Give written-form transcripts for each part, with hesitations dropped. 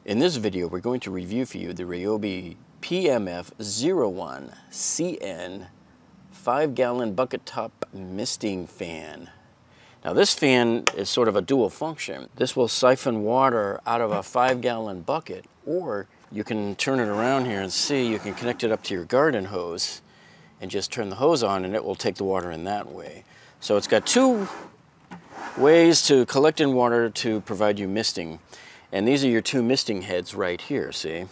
In this video, we're going to review for you the Ryobi PMF01CN 5-gallon bucket top misting fan. Now this fan is sort of a dual function. This will siphon water out of a 5-gallon bucket, or you can turn it around here and see, you can connect it up to your garden hose and just turn the hose on and it will take the water in that way. So it's got two ways to collect in water to provide you misting. And these are your two misting heads right here, see?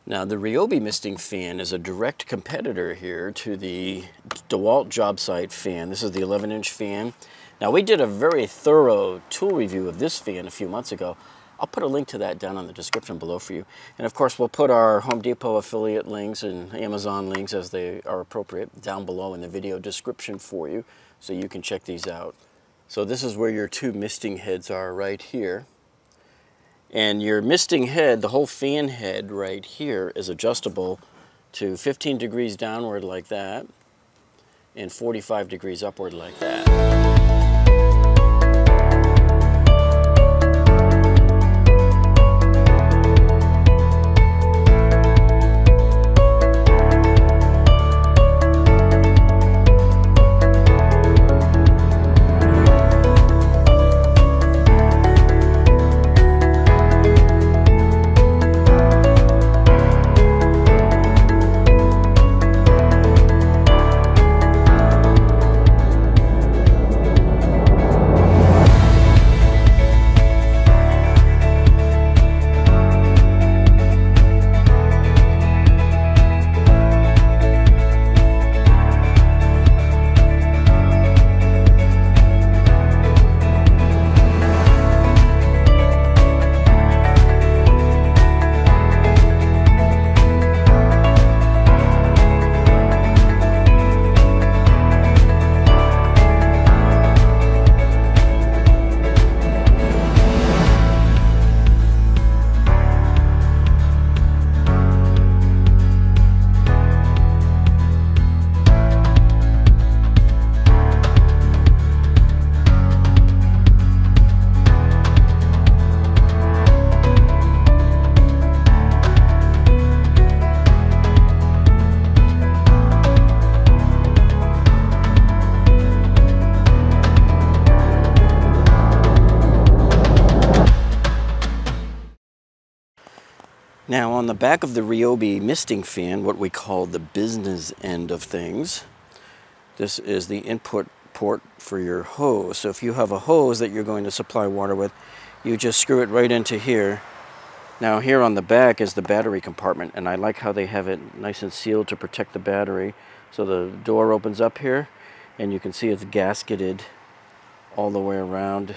Now the Ryobi misting fan is a direct competitor here to the DeWalt job site fan. This is the 11-inch fan. Now we did a very thorough tool review of this fan a few months ago. I'll put a link to that down in the description below for you. And of course we'll put our Home Depot affiliate links and Amazon links as they are appropriate down below in the video description for you, so you can check these out. So this is where your two misting heads are right here. And your misting head, the whole fan head right here, is adjustable to 15 degrees downward like that and 45 degrees upward like that. Now on the back of the Ryobi misting fan, what we call the business end of things, this is the input port for your hose. So if you have a hose that you're going to supply water with, you just screw it right into here. Now here on the back is the battery compartment, and I like how they have it nice and sealed to protect the battery. So the door opens up here and you can see it's gasketed all the way around.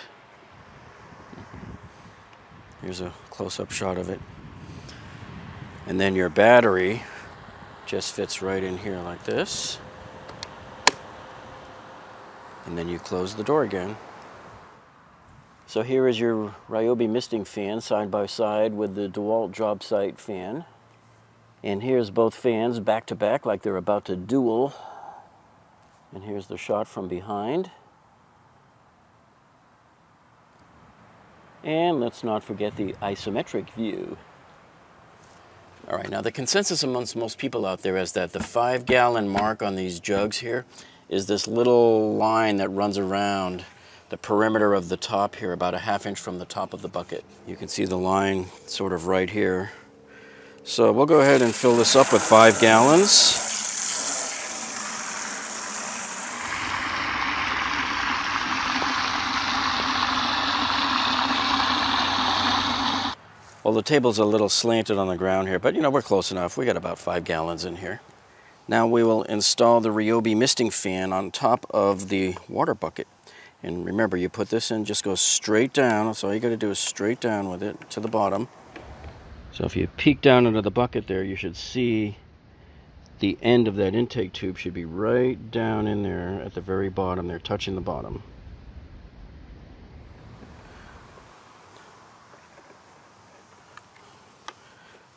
Here's a close-up shot of it. And then your battery just fits right in here like this. And then you close the door again. So here is your Ryobi misting fan side by side with the DeWalt job site fan. And here's both fans back to back like they're about to duel. And here's the shot from behind. And let's not forget the isometric view. All right, now the consensus amongst most people out there is that the 5-gallon mark on these jugs here is this little line that runs around the perimeter of the top here, about a ½ inch from the top of the bucket. You can see the line sort of right here. So we'll go ahead and fill this up with 5 gallons. Well, the table's a little slanted on the ground here, but you know, we're close enough. We got about 5 gallons in here. Now we will install the Ryobi misting fan on top of the water bucket. And remember, you put this in, just go straight down. That's all you got to do is straight down with it to the bottom. So if you peek down into the bucket there, you should see the end of that intake tube should be right down in there at the very bottom there, touching the bottom.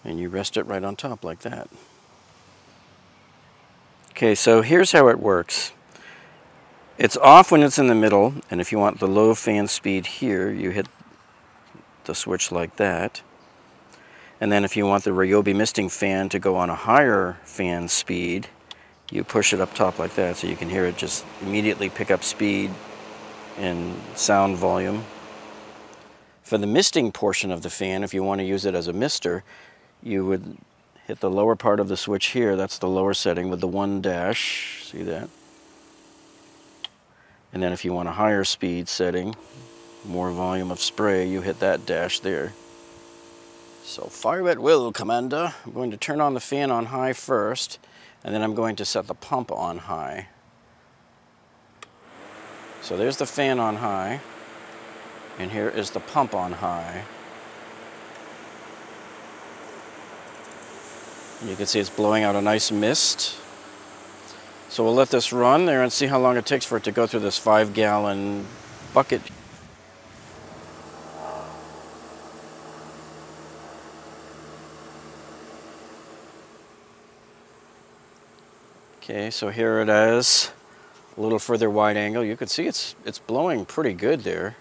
And you rest it right on top like that. Okay, so here's how it works. It's off when it's in the middle, and if you want the low fan speed here, you hit the switch like that. And then if you want the Ryobi misting fan to go on a higher fan speed, you push it up top like that so you can hear it just immediately pick up speed and sound volume. For the misting portion of the fan, if you want to use it as a mister, you would hit the lower part of the switch here. That's the lower setting with the 1 dash. See that? And then if you want a higher speed setting, more volume of spray, you hit that dash there. So fire at will, Commander. I'm going to turn on the fan on high first, and then I'm going to set the pump on high. So there's the fan on high, and here is the pump on high. And you can see it's blowing out a nice mist. So we'll let this run there and see how long it takes for it to go through this 5-gallon bucket. Okay, so here it is, a little further wide angle. You can see it's blowing pretty good there.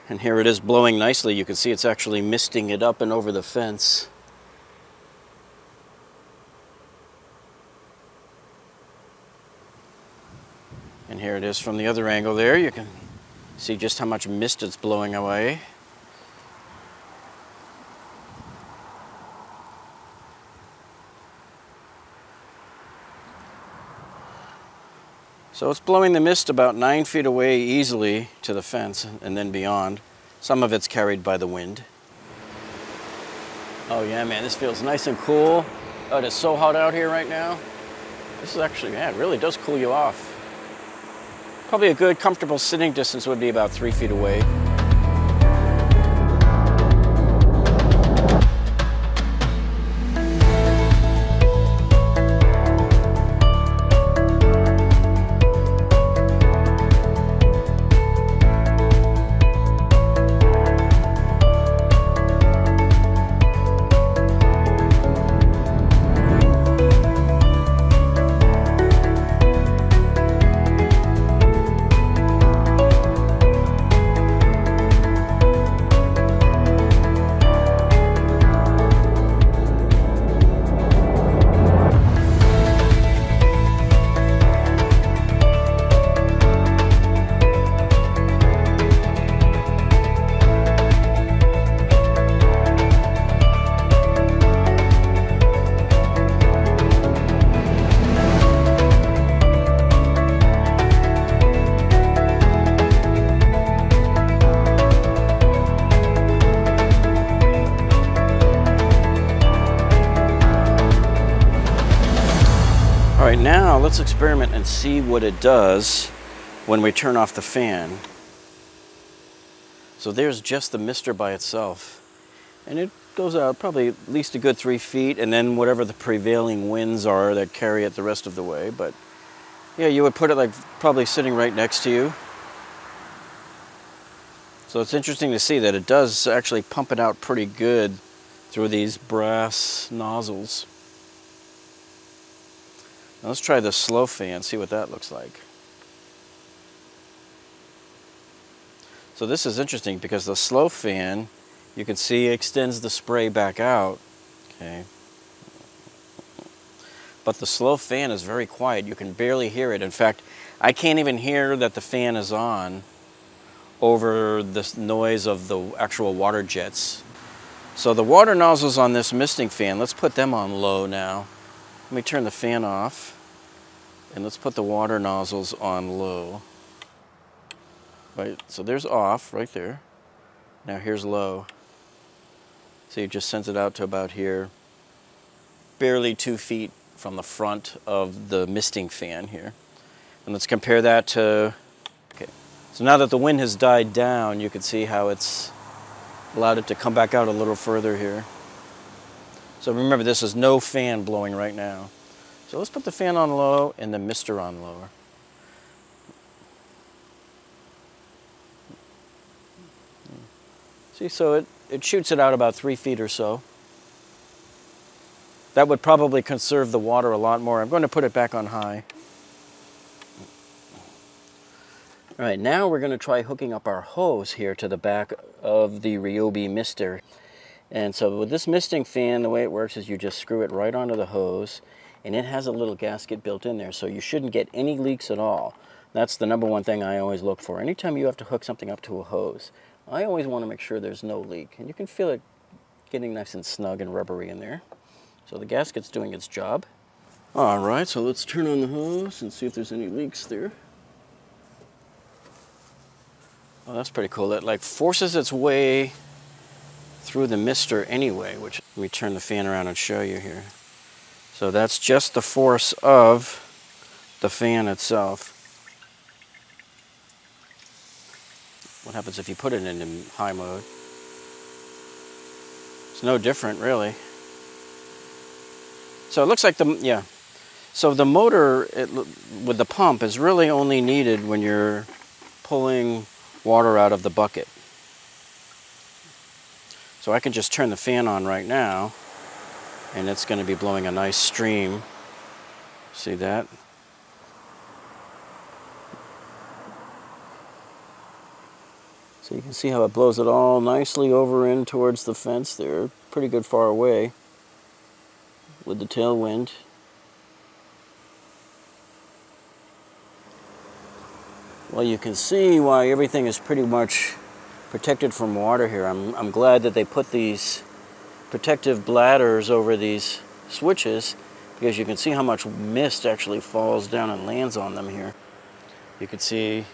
And here it is blowing nicely. You can see it's actually misting it up and over the fence. And here it is from the other angle there. You can see just how much mist it's blowing away. So it's blowing the mist about 9 feet away easily to the fence and then beyond. Some of it's carried by the wind. Oh yeah, man, this feels nice and cool. Oh, it is so hot out here right now. This is actually, yeah, it really does cool you off. Probably a good, comfortable sitting distance would be about 3 feet away. All right, now let's experiment and see what it does when we turn off the fan. So there's just the mister by itself. And it goes out probably at least a good 3 feet, and then whatever the prevailing winds are that carry it the rest of the way. But yeah, you would put it like probably sitting right next to you. So it's interesting to see that it does actually pump it out pretty good through these brass nozzles. Now let's try the slow fan, see what that looks like. So this is interesting because the slow fan, you can see, extends the spray back out. Okay. But the slow fan is very quiet. You can barely hear it. In fact, I can't even hear that the fan is on over the noise of the actual water jets. So the water nozzles on this misting fan, let's put them on low now. Let me turn the fan off, and let's put the water nozzles on low. Right, so there's off right there. Now here's low. So you just sent it out to about here, barely 2 feet from the front of the misting fan here. And let's compare that to, okay. So now that the wind has died down, you can see how it's allowed it to come back out a little further here. So remember, this is no fan blowing right now. So let's put the fan on low and the mister on lower. See, so it shoots it out about 3 feet or so. That would probably conserve the water a lot more. I'm going to put it back on high. All right, now we're going to try hooking up our hose here to the back of the Ryobi mister. And so with this misting fan, the way it works is you just screw it right onto the hose, and it has a little gasket built in there, so you shouldn't get any leaks at all. That's the number one thing I always look for. Anytime you have to hook something up to a hose, I always want to make sure there's no leak. And you can feel it getting nice and snug and rubbery in there. So the gasket's doing its job. All right, so let's turn on the hose and see if there's any leaks there. Oh, that's pretty cool. It like forces its way through the mister anyway, which let me turn the fan around and show you here. So that's just the force of the fan itself. What happens if you put it in high mode? It's no different, really. So it looks like so the motor with the pump is really only needed when you're pulling water out of the bucket. So I can just turn the fan on right now, and it's going to be blowing a nice stream. See that? So you can see how it blows it all nicely over in towards the fence there. Pretty good far away with the tailwind. Well, you can see why everything is pretty much protected from water here. I'm glad that they put these protective bladders over these switches, because you can see how much mist actually falls down and lands on them here. You can see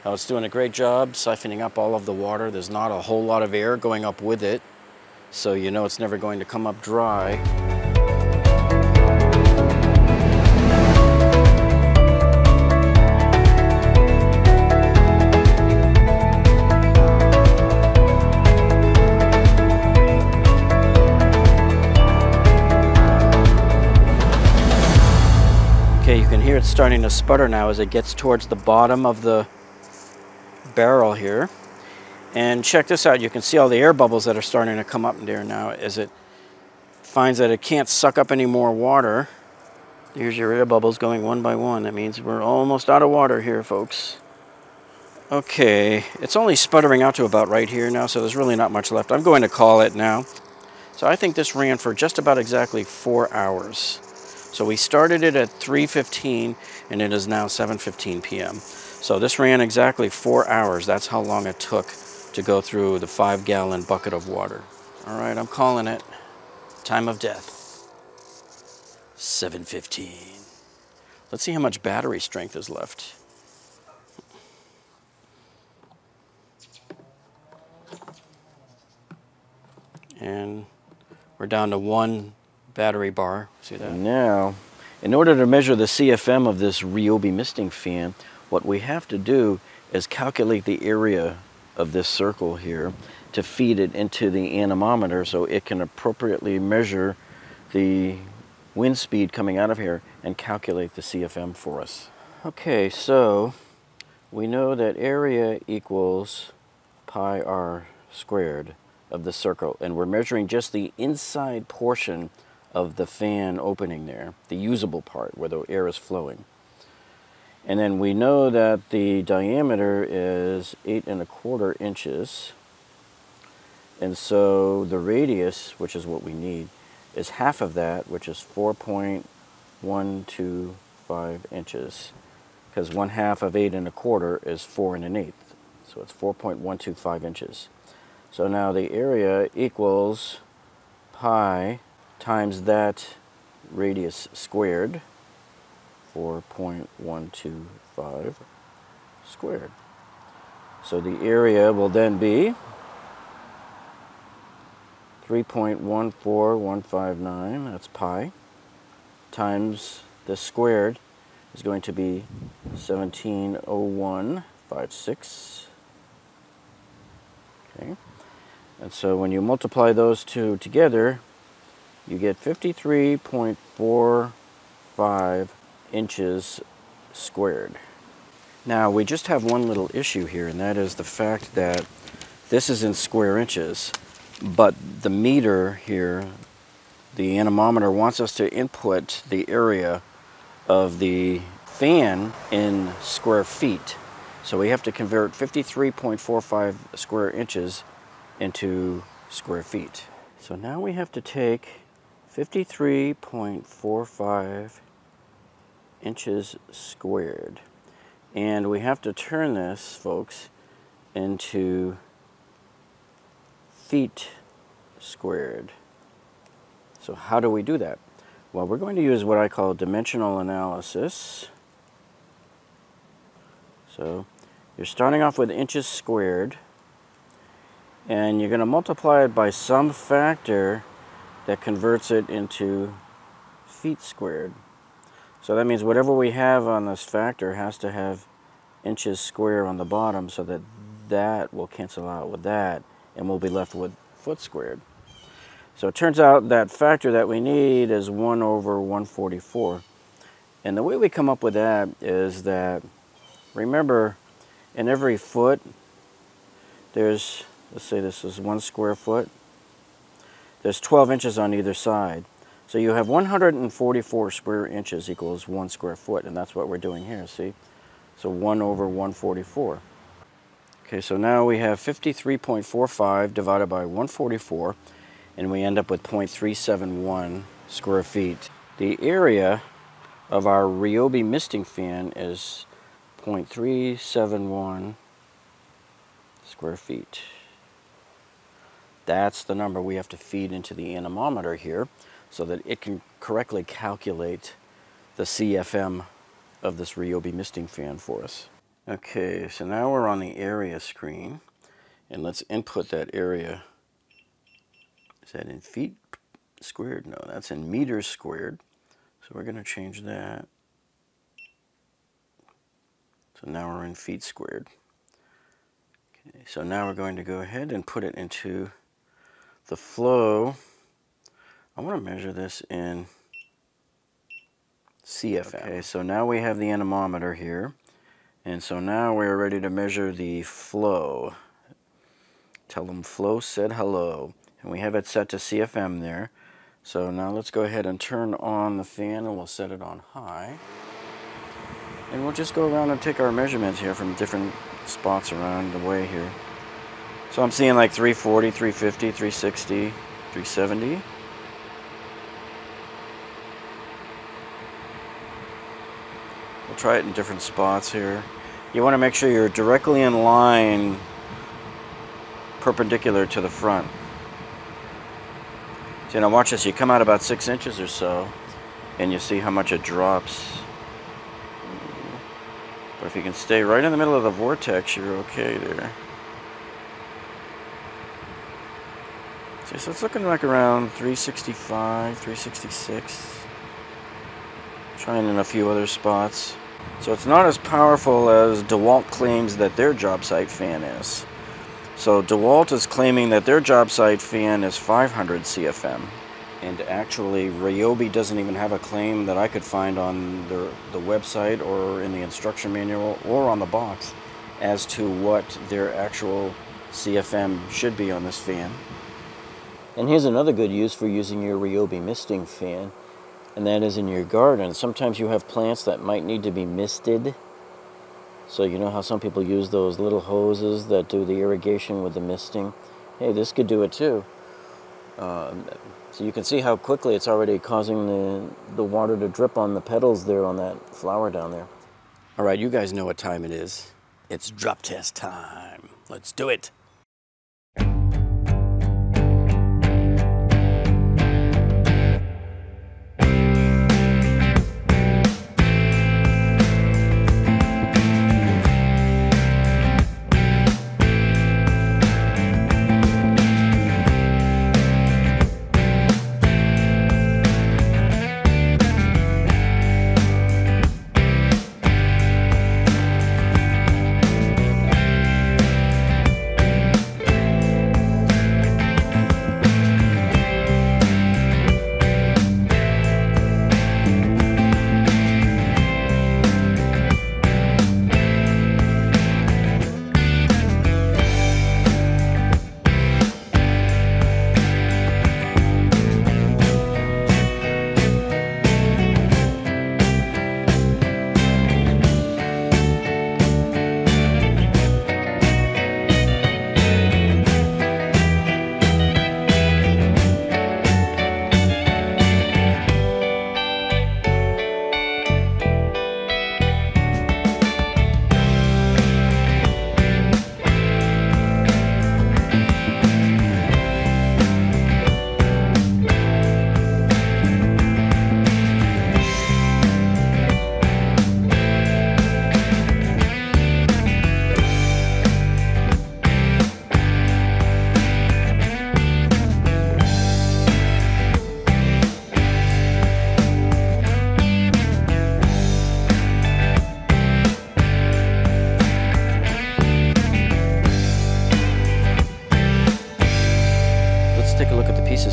how it's doing a great job siphoning up all of the water. There's not a whole lot of air going up with it, so you know it's never going to come up dry. Okay, you can hear it starting to sputter now as it gets towards the bottom of the barrel here. And check this out, you can see all the air bubbles that are starting to come up in there now as it finds that it can't suck up any more water. Here's your air bubbles going one by one. That means we're almost out of water here, folks. Okay, it's only sputtering out to about right here now, so there's really not much left. I'm going to call it now. So I think this ran for just about exactly 4 hours. So we started it at 3:15 and it is now 7:15 p.m. So this ran exactly 4 hours. That's how long it took to go through the 5-gallon bucket of water. All right, I'm calling it. Time of death, 7:15. Let's see how much battery strength is left. And we're down to 1 battery bar. See that? Now, in order to measure the CFM of this Ryobi misting fan, what we have to do is calculate the area of this circle here to feed it into the anemometer so it can appropriately measure the wind speed coming out of here and calculate the CFM for us. Okay, so we know that area equals pi r squared of the circle, and we're measuring just the inside portion of the fan opening there, the usable part where the air is flowing. And then we know that the diameter is 8 1/4 inches. And so the radius, which is what we need, is half of that, which is 4.125 inches. Because 1/2 of 8 1/4 is 4 1/8. So it's 4.125 inches. So now the area equals pi times that radius squared, 4.125 squared. So the area will then be 3.14159, that's pi, times the squared is going to be 170156. Okay. And so when you multiply those two together, you get 53.45 inches squared. Now we just have one little issue here, and that is the fact that this is in square inches, but the meter here, the anemometer, wants us to input the area of the fan in square feet. So we have to convert 53.45 square inches into square feet. So now we have to take 53.45 inches squared. And we have to turn this, folks, into feet squared. So how do we do that? Well, we're going to use what I call dimensional analysis. So you're starting off with inches squared, and you're going to multiply it by some factor that converts it into feet squared. So that means whatever we have on this factor has to have inches square on the bottom, so that that will cancel out with that, and we'll be left with foot squared. So it turns out that factor that we need is 1 over 144. And the way we come up with that is that, remember, in every foot, there's, let's say this is 1 square foot, there's 12 inches on either side. So you have 144 square inches equals 1 square foot, and that's what we're doing here, see? So 1 over 144. Okay, so now we have 53.45 divided by 144, and we end up with 0.371 square feet. The area of our Ryobi misting fan is 0.371 square feet. That's the number we have to feed into the anemometer here so that it can correctly calculate the CFM of this Ryobi misting fan for us. Okay, so now we're on the area screen, and let's input that area. Is that in feet squared? No, that's in meters squared. So we're going to change that. So now we're in feet squared. Okay, so now we're going to go ahead and put it into the flow. I want to measure this in CFM. Okay, so now we have the anemometer here. And so now we're ready to measure the flow. Tell them flow said hello. And we have it set to CFM there. So now let's go ahead and turn on the fan, and we'll set it on high. And we'll just go around and take our measurements here from different spots around the way here. So I'm seeing like 340, 350, 360, 370. We'll try it in different spots here. You want to make sure you're directly in line, perpendicular to the front. So now watch this, you come out about 6 inches or so, and you see how much it drops. But if you can stay right in the middle of the vortex, you're okay there. See, so it's looking like around 365, 366. Trying in a few other spots. So it's not as powerful as DeWalt claims that their job site fan is. So DeWalt is claiming that their job site fan is 500 CFM. And actually, Ryobi doesn't even have a claim that I could find on the website or in the instruction manual or on the box as to what their actual CFM should be on this fan. And here's another good use for using your Ryobi misting fan, and that is in your garden. Sometimes you have plants that might need to be misted. So you know how some people use those little hoses that do the irrigation with the misting? Hey, this could do it too. So you can see how quickly it's already causing the water to drip on the petals there on that flower down there. All right, you guys know what time it is. It's drop test time. Let's do it.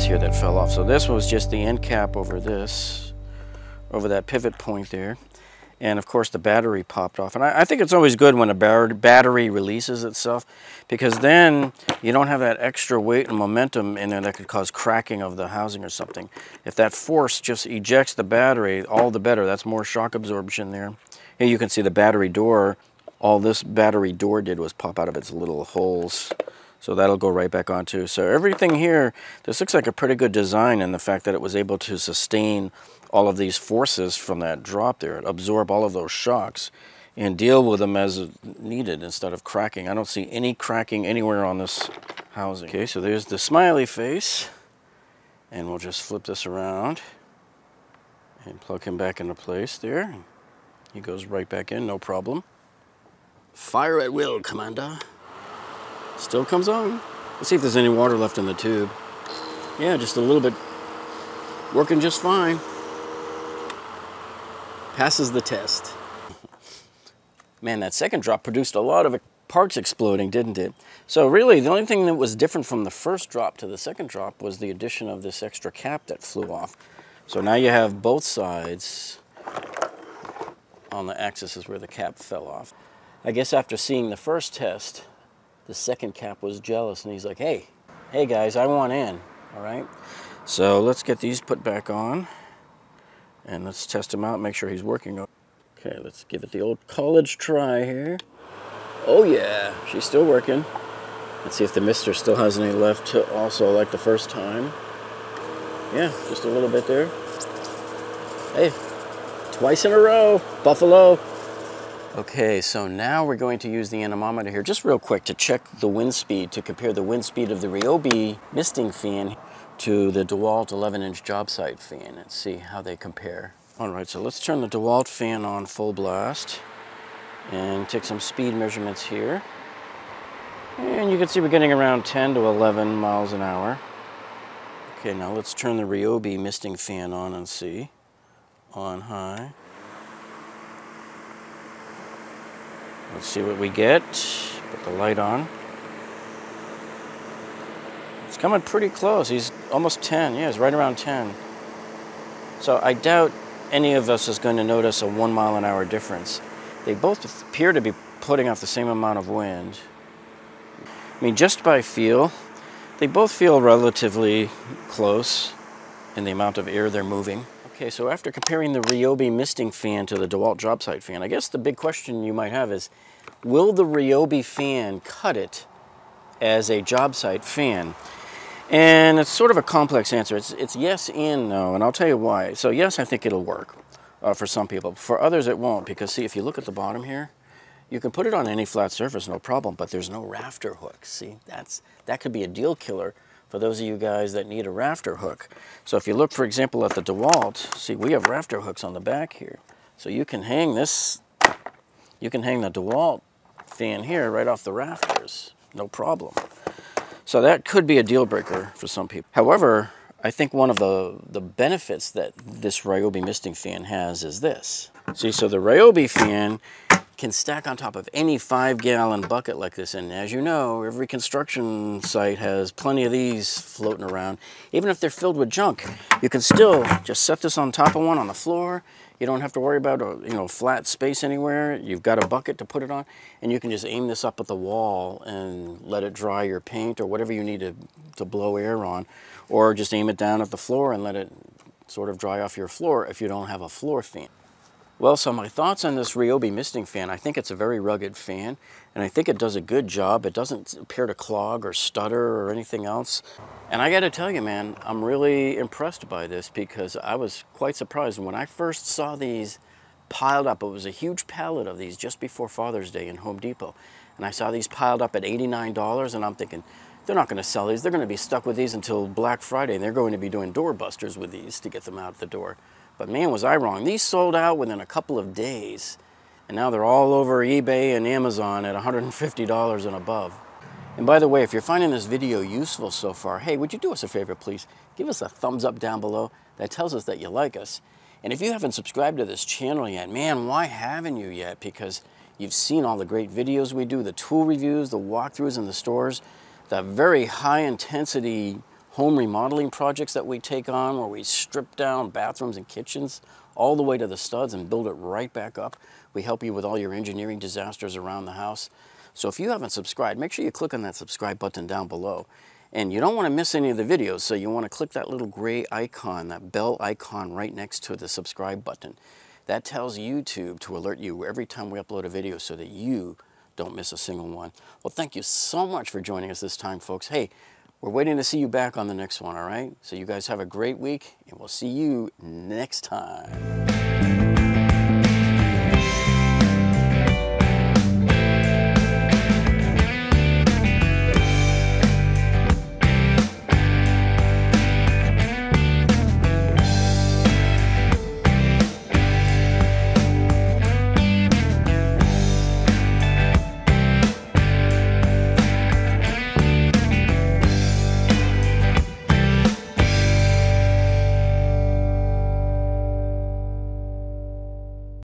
pieces here that fell off. So this was just the end cap over this, over that pivot point there. And of course the battery popped off. And I think it's always good when a battery releases itself, because then you don't have that extra weight and momentum in there that could cause cracking of the housing or something. If that force just ejects the battery, all the better. That's more shock absorption there. Here you can see the battery door. All this battery door did was pop out of its little holes. So that'll go right back on too. So everything here, this looks like a pretty good design, in the fact that it was able to sustain all of these forces from that drop there, absorb all of those shocks and deal with them as needed instead of cracking. I don't see any cracking anywhere on this housing. Okay, so there's the smiley face, and we'll just flip this around and plug him back into place there. He goes right back in, no problem. Fire at will, Commander. Still comes on. Let's see if there's any water left in the tube. Yeah, just a little bit. Working just fine. Passes the test. Man, that second drop produced a lot of parts exploding, didn't it? So really, the only thing that was different from the first drop to the second drop was the addition of this extra cap that flew off. So now you have both sides on the axis is where the cap fell off. I guess after seeing the first test, the second cap was jealous, and he's like, hey guys, I want in, all right? So let's get these put back on, and let's test him out, make sure he's working. Okay, let's give it the old college try here. Oh yeah, she's still working. Let's see if the mister still has any left to also like the first time. Yeah, just a little bit there. Hey, twice in a row, Buffalo. Okay, so now we're going to use the anemometer here just real quick to check the wind speed, to compare the wind speed of the Ryobi misting fan to the DeWalt 11-inch job site fan and see how they compare. All right, so let's turn the DeWalt fan on full blast and take some speed measurements here. And you can see we're getting around 10 to 11 miles an hour. Okay, now let's turn the Ryobi misting fan on and see. On high. Let's see what we get. Put the light on. It's coming pretty close. He's almost 10. Yeah, he's right around 10. So I doubt any of us is going to notice a 1 mile an hour difference. They both appear to be putting off the same amount of wind. I mean, just by feel, they both feel relatively close in the amount of air they're moving. Okay, so after comparing the Ryobi misting fan to the DeWalt job site fan, I guess the big question you might have is, will the Ryobi fan cut it as a job site fan? And it's sort of a complex answer. It's yes and no, and I'll tell you why. So yes, I think it'll work for some people. For others, it won't, because see, if you look at the bottom here, you can put it on any flat surface, no problem, but there's no rafter hook. See, that could be a deal killer for those of you guys that need a rafter hook. So if you look, for example, at the DeWalt, see, we have rafter hooks on the back here. So you can hang this, you can hang the DeWalt fan here right off the rafters, no problem. So that could be a deal breaker for some people. However, I think one of the benefits that this Ryobi misting fan has is this. See, so the Ryobi fan can stack on top of any 5-gallon bucket like this, and as you know, every construction site has plenty of these floating around. Even if they're filled with junk, you can still just set this on top of one on the floor. You don't have to worry about a flat space anywhere. You've got a bucket to put it on, and you can just aim this up at the wall and let it dry your paint or whatever you need to blow air on, or just aim it down at the floor and let it sort of dry off your floor if you don't have a floor fan. Well, so my thoughts on this Ryobi misting fan, I think it's a very rugged fan, and I think it does a good job. It doesn't appear to clog or stutter or anything else. And I gotta tell you, man, I'm really impressed by this, because I was quite surprised when I first saw these piled up. It was a huge pallet of these just before Father's Day in Home Depot. And I saw these piled up at $89, and I'm thinking, they're not gonna sell these. They're gonna be stuck with these until Black Friday, and they're going to be doing doorbusters with these to get them out the door. But man, was I wrong. These sold out within a couple of days, and now they're all over eBay and Amazon at $150 and above. And by the way, if you're finding this video useful so far, hey, would you do us a favor, please? Give us a thumbs up down below. That tells us that you like us. And if you haven't subscribed to this channel yet, man, why haven't you yet? Because you've seen all the great videos we do, the tool reviews, the walkthroughs in the stores, the very high intensity home remodeling projects that we take on where we strip down bathrooms and kitchens all the way to the studs and build it right back up. We help you with all your engineering disasters around the house. So if you haven't subscribed, make sure you click on that subscribe button down below. And you don't want to miss any of the videos, so you want to click that little gray icon, that bell icon right next to the subscribe button. That tells YouTube to alert you every time we upload a video so that you don't miss a single one. Well, thank you so much for joining us this time, folks. Hey, we're waiting to see you back on the next one, all right? So you guys have a great week, and we'll see you next time.